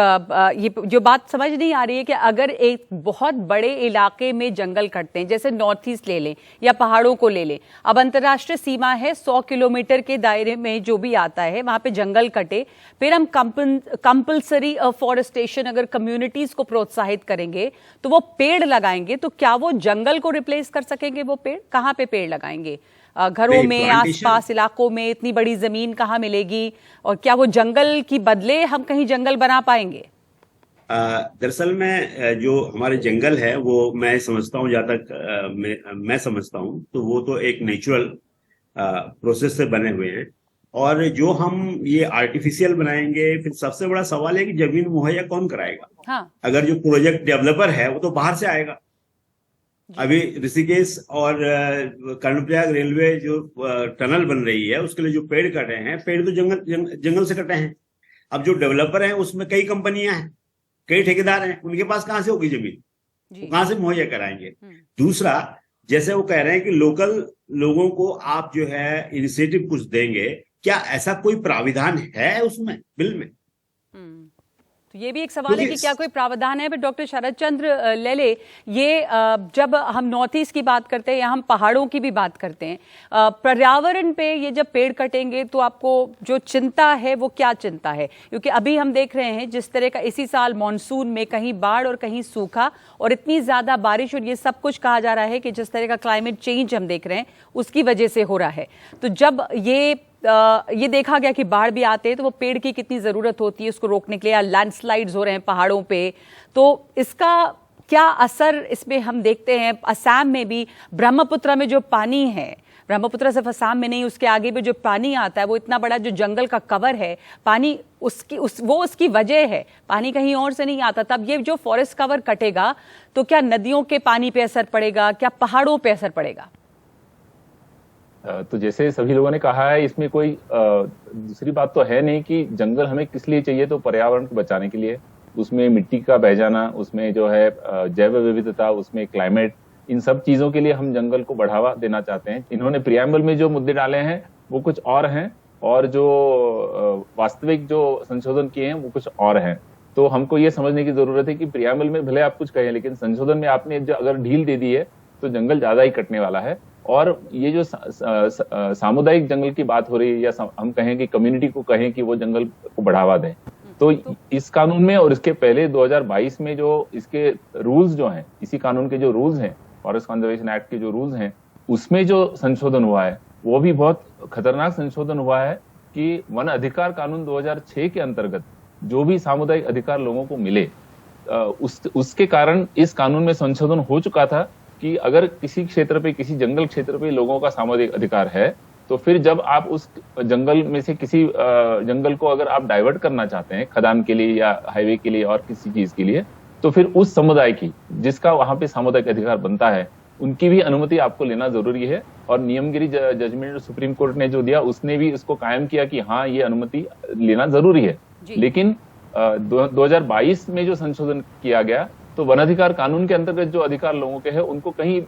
[SPEAKER 1] ये जो बात समझ नहीं आ रही है कि अगर एक बहुत बड़े इलाके में जंगल कटते हैं, जैसे नॉर्थ ईस्ट ले लें या पहाड़ों को ले लें, अब अंतर्राष्ट्रीय सीमा है 100 किलोमीटर के दायरे में जो भी आता है वहां पे जंगल कटे, फिर हम कंपल्सरी अफॉरेस्टेशन अगर कम्युनिटीज को प्रोत्साहित करेंगे तो वो पेड़ लगाएंगे, तो क्या वो जंगल को रिप्लेस कर सकेंगे? वो पेड़ कहां पे पेड़ लगाएंगे? घरों में, आसपास इलाकों में इतनी बड़ी जमीन कहां मिलेगी? और क्या वो जंगल की बदले हम कहीं जंगल बना पाएंगे?
[SPEAKER 3] दरअसल में जो हमारे जंगल है वो मैं समझता हूँ, जहाँ तक मैं समझता हूँ, तो वो तो एक नेचुरल प्रोसेस से बने हुए हैं, और जो हम ये आर्टिफिशियल बनाएंगे, फिर सबसे बड़ा सवाल है कि जमीन मुहैया कौन कराएगा?
[SPEAKER 1] हाँ।
[SPEAKER 3] अगर जो प्रोजेक्ट डेवलपर है वो तो बाहर से आएगा। अभी ऋषिकेश और कर्णप्रयाग रेलवे जो टनल बन रही है उसके लिए जो पेड़ कटे हैं, पेड़ तो जंगल से कटे हैं। अब जो डेवलपर हैं उसमें कई कंपनियां हैं, कई ठेकेदार हैं, उनके पास कहां से होगी जमीन? वो कहां से मुहैया कराएंगे? दूसरा, जैसे वो कह रहे हैं कि लोकल लोगों को आप जो है इनिशिएटिव कुछ देंगे, क्या ऐसा कोई प्राविधान है उसमें बिल में?
[SPEAKER 1] तो ये भी एक सवाल है कि क्या कोई प्रावधान है? डॉक्टर शरद चंद्र लेले, ये जब हम नॉर्थ ईस्ट की बात करते हैं या हम पहाड़ों की भी बात करते हैं, पर्यावरण पे ये जब पेड़ कटेंगे तो आपको जो चिंता है वो क्या चिंता है? क्योंकि अभी हम देख रहे हैं जिस तरह का इसी साल मॉनसून में कहीं बाढ़ और कहीं सूखा और इतनी ज्यादा बारिश, और ये सब कुछ कहा जा रहा है कि जिस तरह का क्लाइमेट चेंज हम देख रहे हैं उसकी वजह से हो रहा है। तो जब ये देखा गया कि बाढ़ भी आते हैं तो वो पेड़ की कितनी जरूरत होती है उसको रोकने के लिए, या लैंडस्लाइड्स हो रहे हैं पहाड़ों पे, तो इसका क्या असर इसमें हम देखते हैं? असम में भी ब्रह्मपुत्र में जो पानी है, ब्रह्मपुत्र सिर्फ असम में नहीं, उसके आगे भी जो पानी आता है, वो इतना बड़ा जो जंगल का कवर है, पानी उसकी वजह है, पानी कहीं और से नहीं आता। तब ये जो फॉरेस्ट कवर कटेगा तो क्या नदियों के पानी पे असर पड़ेगा, क्या पहाड़ों पे असर पड़ेगा?
[SPEAKER 5] तो जैसे सभी लोगों ने कहा है, इसमें कोई दूसरी बात तो है नहीं कि जंगल हमें किस लिए चाहिए, तो पर्यावरण को बचाने के लिए। उसमें मिट्टी का बह जाना, उसमें जो है जैव विविधता, उसमें क्लाइमेट, इन सब चीजों के लिए हम जंगल को बढ़ावा देना चाहते हैं। इन्होंने प्रियम्बल में जो मुद्दे डाले हैं वो कुछ और हैं, और जो वास्तविक जो संशोधन किए हैं वो कुछ और हैं। तो हमको ये समझने की जरूरत है कि प्रियम्बल में भले आप कुछ कहें, लेकिन संशोधन में आपने जो अगर ढील दे दी है तो जंगल ज्यादा ही कटने वाला है। और ये जो सामुदायिक जंगल की बात हो रही है, या हम कहें कि कम्युनिटी को कहें कि वो जंगल को बढ़ावा दें, तो इस कानून में और इसके पहले 2022 में जो इसके रूल्स जो हैं, इसी कानून के जो रूल्स हैं, फॉरेस्ट कंजर्वेशन एक्ट के जो रूल्स हैं, उसमें जो संशोधन हुआ है वो भी बहुत खतरनाक संशोधन हुआ है कि वन अधिकार कानून 2006 के अंतर्गत जो भी सामुदायिक अधिकार लोगों को मिले, उसके कारण इस कानून में संशोधन हो चुका था कि अगर किसी क्षेत्र पे, किसी जंगल क्षेत्र पे लोगों का सामुदायिक अधिकार है, तो फिर जब आप उस जंगल में से किसी जंगल को अगर आप डाइवर्ट करना चाहते हैं खदान के लिए या हाईवे के लिए और किसी चीज के लिए, तो फिर उस समुदाय की, जिसका वहां पे सामुदायिक अधिकार बनता है, उनकी भी अनुमति आपको लेना जरूरी है। और नियमगिरी जजमेंट सुप्रीम कोर्ट ने जो दिया, उसने भी इसको कायम किया कि हाँ, ये अनुमति लेना जरूरी है। लेकिन 2022 में जो संशोधन किया गया, तो वन अधिकार कानून के अंतर्गत जो अधिकार लोगों के हैं उनको कहीं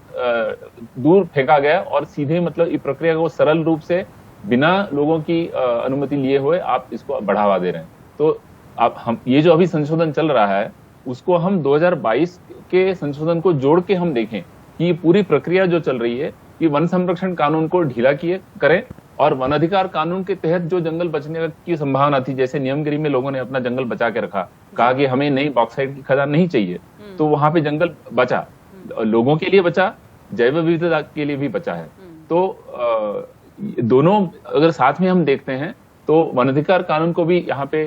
[SPEAKER 5] दूर फेंका गया, और सीधे मतलब इस प्रक्रिया को सरल रूप से बिना लोगों की अनुमति लिए हुए आप इसको बढ़ावा दे रहे हैं। तो हम ये जो अभी संशोधन चल रहा है उसको हम 2022 के संशोधन को जोड़ के हम देखें कि ये पूरी प्रक्रिया जो चल रही है, ये वन संरक्षण कानून को ढीला करें, और वन अधिकार कानून के तहत जो जंगल बचने की संभावना थी, जैसे नियमगिरी में लोगों ने अपना जंगल बचा के रखा, कहा कि हमें नई बॉक्साइट की खदान नहीं चाहिए, तो वहां पे जंगल बचा, लोगों के लिए बचा, जैव विविधता के लिए भी बचा है। तो दोनों अगर साथ में हम देखते हैं तो वन अधिकार कानून को भी यहाँ पे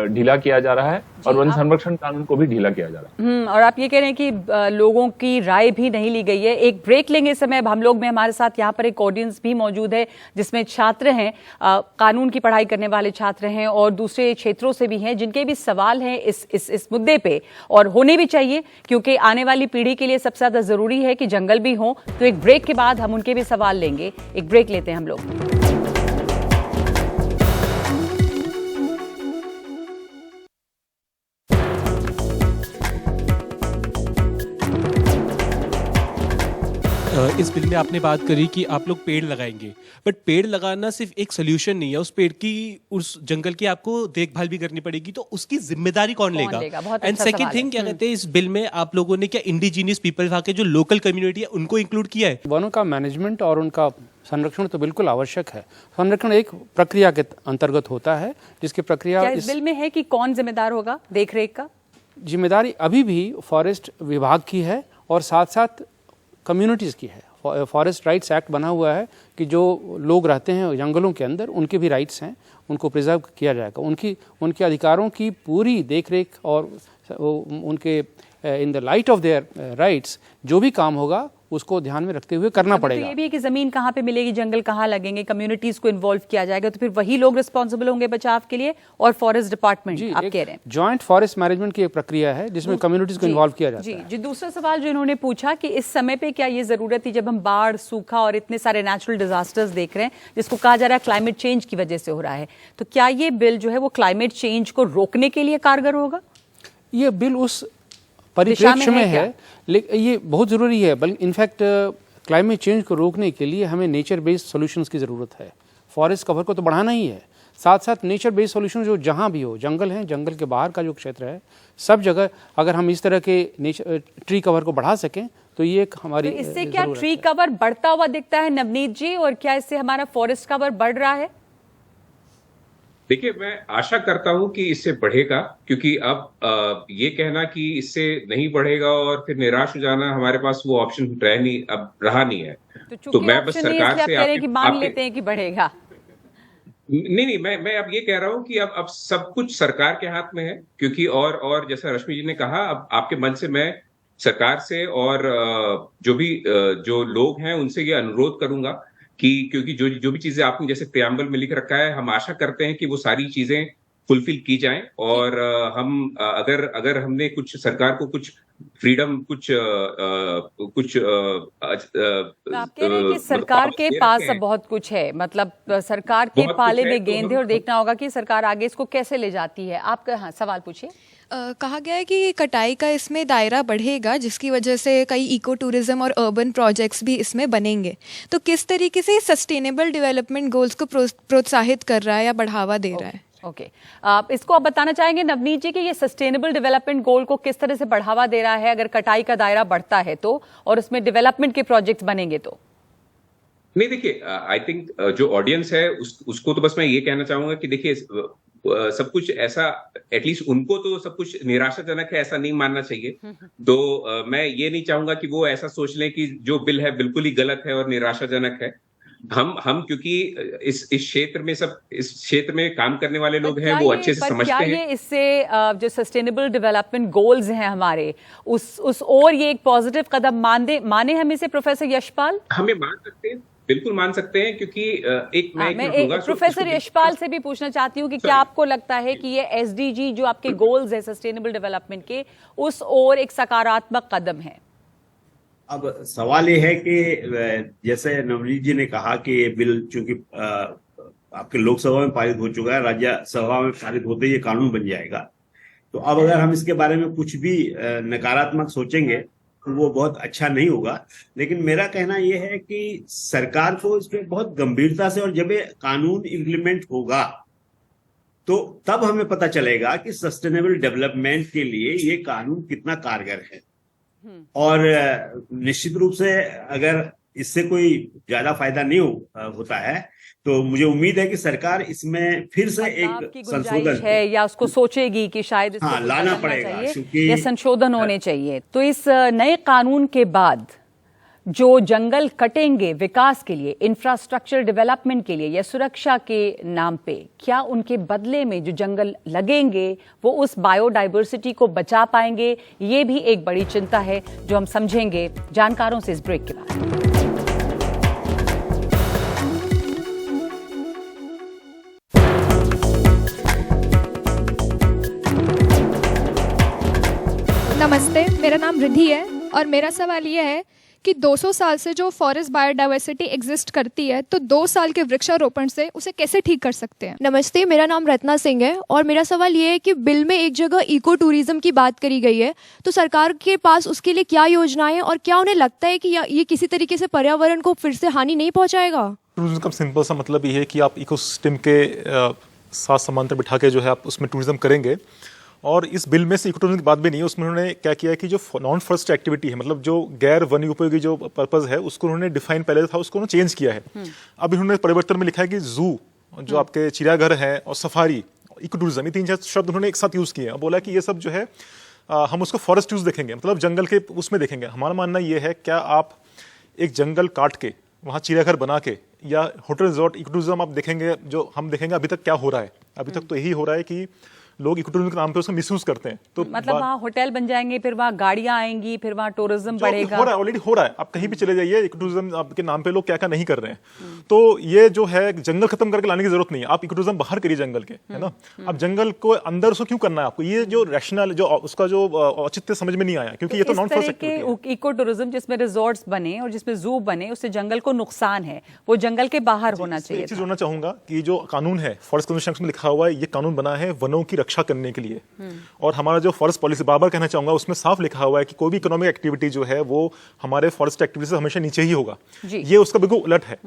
[SPEAKER 5] ढीला किया जा रहा है, और वन संरक्षण कानून को भी ढीला किया जा रहा है।
[SPEAKER 1] और आप ये कह रहे हैं कि लोगों की राय भी नहीं ली गई है। एक ब्रेक लेंगे इस समय। अब हम लोग में हमारे साथ यहाँ पर एक ऑडियंस भी मौजूद है जिसमें छात्र हैं, कानून की पढ़ाई करने वाले छात्र हैं और दूसरे क्षेत्रों से भी हैं, जिनके भी सवाल हैं इस मुद्दे पे, और होने भी चाहिए, क्योंकि आने वाली पीढ़ी के लिए सबसे ज्यादा जरूरी है कि जंगल भी हो। तो एक ब्रेक के बाद हम उनके भी सवाल लेंगे। एक ब्रेक लेते हैं हम लोग।
[SPEAKER 7] इस बिल में आपने बात करी कि आप लोग पेड़ लगाएंगे, बट पेड़ लगाना सिर्फ एक सोल्यूशन नहीं है, उस पेड़ की, उस जंगल की आपको देखभाल भी करनी पड़ेगी, तो उसकी जिम्मेदारी कौन लेगा? एंड सेकंड थिंग, क्या कहते हैं, इस बिल में आप लोगों ने क्या इंडिजीनियस पीपल वहाँ के जो लोकल कम्युनिटी है उनको इंक्लूड किया है?
[SPEAKER 4] वनों का मैनेजमेंट और उनका संरक्षण तो बिल्कुल आवश्यक है। संरक्षण एक प्रक्रिया के अंतर्गत होता है, जिसकी प्रक्रिया
[SPEAKER 1] क्या इस बिल में है कि कौन जिम्मेदार होगा देखरेख का?
[SPEAKER 4] जिम्मेदारी अभी भी फॉरेस्ट विभाग की है और साथ साथ कम्युनिटीज़ की है। फॉरेस्ट राइट्स एक्ट बना हुआ है कि जो लोग रहते हैं जंगलों के अंदर, उनके भी राइट्स हैं, उनको प्रिजर्व किया जाएगा। उनके अधिकारों की पूरी देखरेख और उनके in the light of their rights जो भी काम होगा उसको ध्यान में रखते हुए करना पड़ेगा।
[SPEAKER 1] तो ये भी है कि जमीन कहाँ पे मिलेगी, जंगल कहाँ लगेंगे, कम्युनिटीज को इन्वॉल्व किया जाएगा, तो फिर वही लोग रिस्पॉन्सिबल होंगे बचाव के लिए और फॉरेस्ट डिपार्टमेंट, आप कह रहे हैं।
[SPEAKER 4] जॉइंट फॉरेस्ट मैनेजमेंट की एक प्रक्रिया है जिसमें कम्युनिटीज को इन्वॉल्व किया जाता है।
[SPEAKER 1] जी, दूसरा सवाल जो इन्होंने पूछा कि इस समय पे क्या ये जरूरत थी, जब हम बाढ़, सूखा और इतने सारे नेचुरल डिजास्टर्स देख रहे हैं, जिसको कहा जा रहा है क्लाइमेट चेंज की वजह से हो रहा है, तो क्या ये बिल जो है वो क्लाइमेट चेंज को रोकने के लिए कारगर होगा?
[SPEAKER 4] ये बिल उस परिप्रेक्ष्य में है, लेकिन ये बहुत जरूरी है। बल्कि इनफैक्ट क्लाइमेट चेंज को रोकने के लिए हमें नेचर बेस्ड सॉल्यूशंस की ज़रूरत है। फॉरेस्ट कवर को तो बढ़ाना ही है, साथ साथ नेचर बेस्ड सॉल्यूशन जो जहाँ भी हो, जंगल है, जंगल के बाहर का जो क्षेत्र है, सब जगह अगर हम इस तरह के ट्री कवर को बढ़ा सकें तो ये एक हमारी
[SPEAKER 1] तो इससे क्या ट्री कवर बढ़ता हुआ दिखता है नवनीत जी, और क्या इससे हमारा फॉरेस्ट कवर बढ़ रहा है?
[SPEAKER 6] देखिए, मैं आशा करता हूं कि इससे बढ़ेगा, क्योंकि अब ये कहना कि इससे नहीं बढ़ेगा और फिर निराश हो जाना, हमारे पास वो ऑप्शन रहा नहीं है। तो मैं बस सरकार से
[SPEAKER 1] मान लेते हैं कि बढ़ेगा।
[SPEAKER 6] नहीं, मैं अब ये कह रहा हूं कि अब सब कुछ सरकार के हाथ में है, क्योंकि और जैसा रश्मि जी ने कहा, अब आपके मन से मैं सरकार से और जो लोग हैं उनसे ये अनुरोध करूंगा कि क्योंकि जो भी चीजें आपने जैसे प्रियम्बल में लिख रखा है, हम आशा करते हैं कि वो सारी चीजें फुलफिल की जाएं, और हम अगर हमने कुछ सरकार को कुछ फ्रीडम, कुछ
[SPEAKER 1] आप कह रहे हैं कि सरकार के पास बहुत कुछ है, मतलब सरकार के पाले में गेंद है और देखना होगा कि सरकार आगे इसको कैसे ले जाती है। आपका सवाल पूछिए।
[SPEAKER 8] कहा गया है कि कटाई का इसमें दायरा बढ़ेगा, जिसकी वजह से कई इको टूरिज्म और अर्बन प्रोजेक्ट्स भी इसमें बनेंगे। तो किस तरीके से सस्टेनेबल डेवलपमेंट गोल्स को प्रोत्साहित कर रहा है या बढ़ावा दे रहा है?
[SPEAKER 1] ओके, इसको आप बताना चाहेंगे नवनीत जी कि ये सस्टेनेबल डेवलपमेंट गोल को किस तरह से बढ़ावा दे रहा है अगर कटाई का दायरा बढ़ता है तो, और उसमें डेवलपमेंट के प्रोजेक्ट्स बनेंगे तो?
[SPEAKER 6] नहीं, देखिए, आई थिंक जो ऑडियंस है उसको तो बस मैं ये कहना चाहूंगा कि देखिए, सब कुछ ऐसा, एटलीस्ट उनको तो सब कुछ निराशाजनक है ऐसा नहीं मानना चाहिए। तो मैं ये नहीं चाहूंगा कि वो ऐसा सोच लें कि जो बिल है बिल्कुल ही गलत है और निराशाजनक है। हम क्योंकि इस क्षेत्र में काम करने वाले लोग हैं, वो अच्छे से समझते हैं।
[SPEAKER 1] ये इससे जो सस्टेनेबल डेवलपमेंट गोल्स हैं हमारे, उस और ये एक पॉजिटिव कदम माने हम इसे प्रोफेसर यशपाल?
[SPEAKER 6] हमें मान सकते हैं, बिल्कुल मान सकते हैं, क्योंकि
[SPEAKER 1] मैं प्रोफेसर यशपाल से भी पूछना चाहती हूँ कि क्या आपको लगता है कि ये एसडीजी जो आपके गोल्स है सस्टेनेबल डेवलपमेंट के, उस ओर एक सकारात्मक कदम है?
[SPEAKER 3] अब सवाल ये है कि जैसे नवनीत जी ने कहा कि ये बिल चूंकि आपके लोकसभा में पारित हो चुका है, राज्यसभा में पारित होते ही ये कानून बन जाएगा। तो अब अगर हम इसके बारे में कुछ भी नकारात्मक सोचेंगे तो वो बहुत अच्छा नहीं होगा। लेकिन मेरा कहना यह है कि सरकार को इस पर बहुत गंभीरता से, और जब ये कानून इम्प्लीमेंट होगा तो तब हमें पता चलेगा कि सस्टेनेबल डेवलपमेंट के लिए ये कानून कितना कारगर है। और निश्चित रूप से अगर इससे कोई ज्यादा फायदा नहीं होता है तो मुझे उम्मीद है कि सरकार इसमें फिर से एक संशोधन
[SPEAKER 1] है या उसको सोचेगी कि शायद इसको
[SPEAKER 3] लाना पड़ेगा,
[SPEAKER 1] या संशोधन होने चाहिए। तो इस नए कानून के बाद जो जंगल कटेंगे विकास के लिए, इंफ्रास्ट्रक्चर डेवलपमेंट के लिए या सुरक्षा के नाम पे, क्या उनके बदले में जो जंगल लगेंगे वो उस बायोडाइवर्सिटी को बचा पाएंगे? ये भी एक बड़ी चिंता है जो हम समझेंगे जानकारों से इस ब्रेक के बाद।
[SPEAKER 9] नमस्ते, मेरा नाम रिद्धि है और मेरा सवाल ये है कि 200 साल से जो फॉरेस्ट बायोडाइवर्सिटी एग्जिस्ट करती है, तो 2 साल के वृक्षारोपण से उसे कैसे ठीक कर सकते हैं?
[SPEAKER 10] नमस्ते, मेरा नाम रत्ना सिंह है और मेरा सवाल ये है कि बिल में एक जगह इको टूरिज्म की बात करी गई है, तो सरकार के पास उसके लिए क्या योजनाएं हैं और क्या उन्हें लगता है कि ये किसी तरीके से पर्यावरण को फिर से हानि नहीं पहुंचाएगा?
[SPEAKER 2] टूरिज्म का सिंपल सा मतलब ये है कि आप इकोसिस्टम के साथ समांतर बिठा के जो है आप उसमें टूरिज्म करेंगे। और इस बिल में से इको टूरिज्म की बात भी नहीं है, उसमें उन्होंने क्या किया है कि जो नॉन फॉरेस्ट एक्टिविटी है, मतलब जो गैर वन उपयोगी जो पर्पज है, उसको उन्होंने डिफाइन पहले था, उसको उन्होंने चेंज किया है। अब इन्होंने परिवर्तन में लिखा है कि जू, जो आपके चिड़ियाघर है, और सफारी, इको टूरिज्म, ये 3-4 शब्द उन्होंने एक साथ यूज किए हैं। बोला कि ये सब जो है हम उसको फॉरेस्ट यूज देखेंगे, मतलब जंगल के उसमें देखेंगे। हमारा मानना ये है, क्या आप एक जंगल काट के वहाँ चिड़ियाघर बना के या होटल रिजॉर्ट इको टूरिज्म आप देखेंगे, जो हम देखेंगे अभी तक क्या हो रहा है। अभी तक तो यही हो रहा है कि लोग इको टूरिज्म के नाम पे उसका मिसयूज करते हैं। तो
[SPEAKER 1] मतलब वहाँ होटल बन जाएंगे, फिर वहाँ गाड़ियां आएंगी, फिर वहाँ टूरिज्म बढ़ेगा।
[SPEAKER 2] हो रहा है, ऑलरेडी हो रहा है। आप कहीं भी चले जाइए, इको टूरिज्म आपके नाम पे लोग क्या क्या नहीं कर रहे हैं। तो ये जो है जंगल खत्म करके लाने की जरूरत नहीं है। आप इको टूरिज्म बाहर करिए जंगल के, है ना। आप जंगल को अंदर उसको क्यों करना है आपको? ये जो रैशनल, जो उसका जो औचित्य समझ में नहीं आया, क्योंकि ये तो नॉन फॉरेस्ट एक्टिविटी है।
[SPEAKER 1] इको टूरिज्म जिसमें रिजॉर्ट्स बने और जिसमें जू बने, उससे जंगल को नुकसान है, वो जंगल के बाहर होना चाहिए।
[SPEAKER 2] एक चीज जोड़ना चाहूंगा कि जो कानून है, फॉरेस्ट कन्वर्सेशन में लिखा हुआ है, ये कानून बना है वनों की रक्षा करने के लिए। और हमारा जो फॉरेस्ट पॉलिसी बार बार कहना चाहूंगा, उसमें साफ लिखा हुआ है कि कोई भी इकोनॉमिक एक्टिविटी जो है वो हमारे फॉरेस्ट एक्टिविटी से हमेशा नीचे ही होगा। ये उसका बिल्कुल उलट है।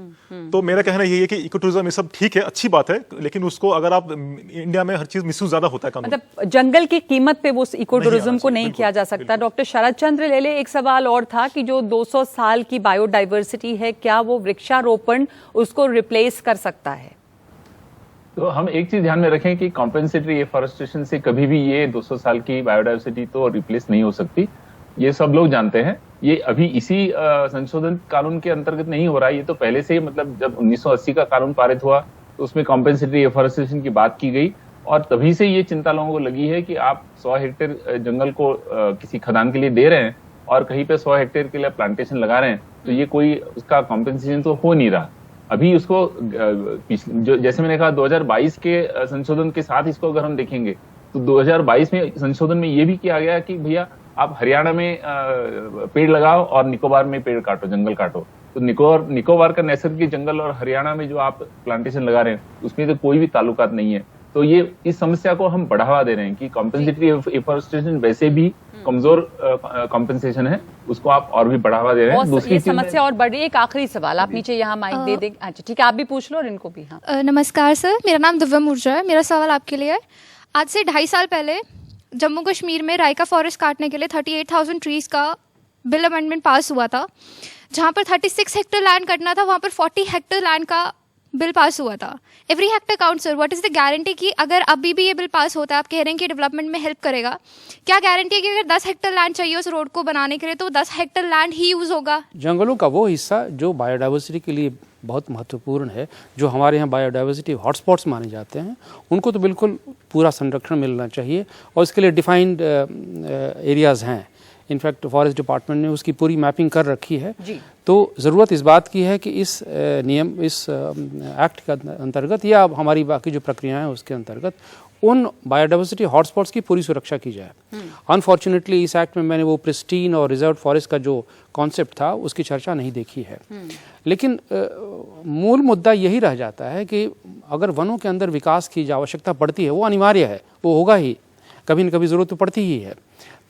[SPEAKER 2] तो मेरा कहना यही है कि इको टूरिज्म ये सब ठीक है, अच्छी बात है, लेकिन उसको अगर आप इंडिया में हर चीज मिसयूज ज्यादा होता है कानून।
[SPEAKER 1] मतलब जंगल की कीमत पे वो इको टूरिज्म को नहीं किया जा सकता। डॉक्टर शरद चंद्र लेले, एक सवाल और था कि जो 200 साल की बायोडाइवर्सिटी है, क्या वो वृक्षारोपण उसको रिप्लेस कर सकता है?
[SPEAKER 5] तो हम एक चीज ध्यान में रखें कि कॉम्पेंसेटरी एफॉरेस्टेशन से कभी भी ये 200 साल की बायोडाइवर्सिटी तो रिप्लेस नहीं हो सकती। ये सब लोग जानते हैं। ये अभी इसी संशोधन कानून के अंतर्गत नहीं हो रहा है। ये तो पहले से ही, मतलब जब 1980 का कानून पारित हुआ तो उसमें कॉम्पेंसेटरी एफॉरेस्टेशन की बात की गई, और तभी से ये चिंता लोगों को लगी है कि आप 100 हेक्टेयर जंगल को किसी खदान के लिए दे रहे हैं और कहीं पे 100 हेक्टेयर के लिए प्लांटेशन लगा रहे हैं, तो ये कोई उसका कॉम्पेंसेशन तो हो नहीं रहा। अभी उसको जैसे मैंने कहा 2022 के संशोधन के साथ इसको अगर हम देखेंगे तो 2022 में संशोधन में ये भी किया गया कि भैया आप हरियाणा में पेड़ लगाओ और निकोबार में पेड़ काटो, जंगल काटो। तो निकोबार का नैसर्गिक जंगल और हरियाणा में जो आप प्लांटेशन लगा रहे हैं उसमें तो कोई भी ताल्लुकात नहीं है। तो ये इस समस्या को हम बढ़ावा दे रहे हैं कि कॉम्पेंसेटरी एफॉरेस्टेशन वैसे भी कमजोर कॉम्पेंसेशन है, उसको आप और भी बढ़ावा दे रहे हैं।
[SPEAKER 1] दूसरी समस्या और बढ़ रही है। एक आखिरी सवाल, आप नीचे यहाँ माइक दे दें। अच्छा ठीक है, आप भी पूछ लो और इनको भी। हाँ,
[SPEAKER 11] नमस्कार सर, मेरा नाम दिव्या मुर्जा है। मेरा सवाल आपके लिए है। आज से 2.5 साल पहले जम्मू कश्मीर में राइका फॉरेस्ट काटने के लिए 38,000 ट्रीज का बिल अमेंडमेंट पास हुआ था। जहाँ पर 36 हेक्टेयर लैंड कटना था, वहाँ पर 40 हेक्टेयर लैंड का बिल पास हुआ था। Every hectare count sir, what is the guarantee कि अगर अभी भी ये बिल पास होता है, आप कह रहे हैं कि डेवलपमेंट में हेल्प करेगा, क्या गारंटी है कि अगर 10 हेक्टेयर लैंड चाहिए उस रोड को बनाने के लिए तो 10 हेक्टेयर लैंड ही यूज होगा?
[SPEAKER 4] जंगलों का वो हिस्सा जो बायोडाइवर्सिटी के लिए बहुत महत्वपूर्ण है, जो हमारे यहाँ बायोडाइवर्सिटी हॉटस्पॉट्स माने जाते हैं, उनको तो बिल्कुल पूरा संरक्षण मिलना चाहिए और इसके लिए डिफाइंड एरियाज हैं। इनफैक्ट फॉरेस्ट डिपार्टमेंट ने उसकी पूरी मैपिंग कर रखी है। तो ज़रूरत इस बात की है कि इस एक्ट के अंतर्गत या हमारी बाकी जो प्रक्रियाएं हैं उसके अंतर्गत उन बायोडाइवर्सिटी हॉटस्पॉट्स की पूरी सुरक्षा की जाए। अनफॉर्चुनेटली इस एक्ट में मैंने वो प्रिस्टीन और रिजर्व फॉरेस्ट का जो कॉन्सेप्ट था उसकी चर्चा नहीं देखी है। लेकिन मूल मुद्दा यही रह जाता है कि अगर वनों के अंदर विकास की जो आवश्यकता पड़ती है वो अनिवार्य है, वो होगा ही, कभी न कभी ज़रूरत तो पड़ती ही है।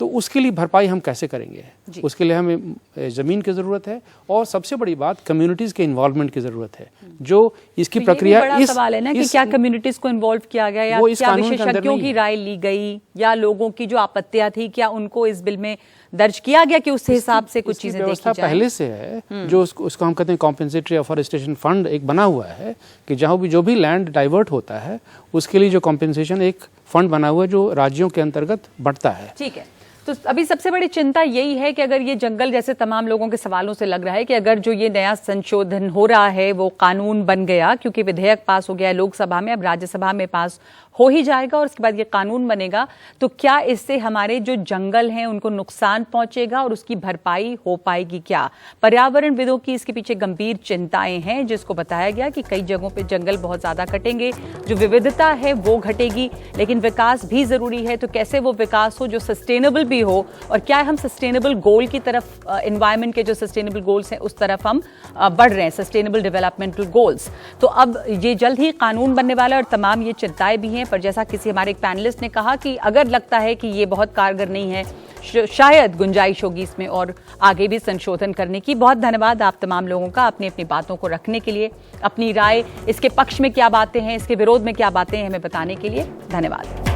[SPEAKER 4] तो उसके लिए भरपाई हम कैसे करेंगे? उसके लिए हमें ज़मीन की ज़रूरत है और सबसे बड़ी बात कम्युनिटीज़ के इन्वॉल्वमेंट की ज़रूरत है। जो इसकी प्रक्रिया
[SPEAKER 1] बड़ा सवाल है ना कि क्या कम्युनिटीज़ को इन्वॉल्व किया गया या क्या विशेषज्ञों की राय ली गई या लोगों की जो आपत्तियां थी, क्या उनको इस बिल में दर्ज किया गया कि उस हिसाब से कुछ चीजें देखी जाए?
[SPEAKER 4] पहले से है जो उसको हम कहते हैं कॉम्पेंसेटरी एफॉरेस्टेशन फंड एक बना हुआ है कि जहाँ भी जो भी लैंड डाइवर्ट होता है उसके लिए जो कॉम्पेंसेशन एक फंड बना हुआ है जो राज्यों के अंतर्गत बढ़ता है।
[SPEAKER 1] ठीक है, तो अभी सबसे बड़ी चिंता यही है कि अगर ये जंगल, जैसे तमाम लोगों के सवालों से लग रहा है कि अगर जो ये नया संशोधन हो रहा है वो कानून बन गया, क्योंकि विधेयक पास हो गया है लोकसभा में, अब राज्यसभा में पास हो ही जाएगा और उसके बाद ये कानून बनेगा, तो क्या इससे हमारे जो जंगल हैं उनको नुकसान पहुंचेगा और उसकी भरपाई हो पाएगी क्या? पर्यावरणविदों की इसके पीछे गंभीर चिंताएं हैं, जिसको बताया गया कि कई जगहों पे जंगल बहुत ज्यादा कटेंगे, जो विविधता है वो घटेगी, लेकिन विकास भी जरूरी है। तो कैसे वो विकास हो जो सस्टेनेबल भी भी हो, और क्या हम सस्टेनेबल गोल की तरफ, एनवायरनमेंट के जो सस्टेनेबल गोल्स हैं उस तरफ हम बढ़ रहे हैं, सस्टेनेबल डेवलपमेंटल गोल्स। तो अब ये जल्द ही कानून बनने वाला है और तमाम ये चिंताएं भी हैं। पर जैसा किसी हमारे एक पैनलिस्ट ने कहा कि अगर लगता है कि ये बहुत कारगर नहीं है, शायद गुंजाइश होगी इसमें और आगे भी संशोधन करने की। बहुत धन्यवाद आप तमाम लोगों का अपनी अपनी बातों को रखने के लिए, अपनी राय, इसके पक्ष में क्या बातें हैं, इसके विरोध में क्या बातें हैं, हमें बताने के लिए धन्यवाद।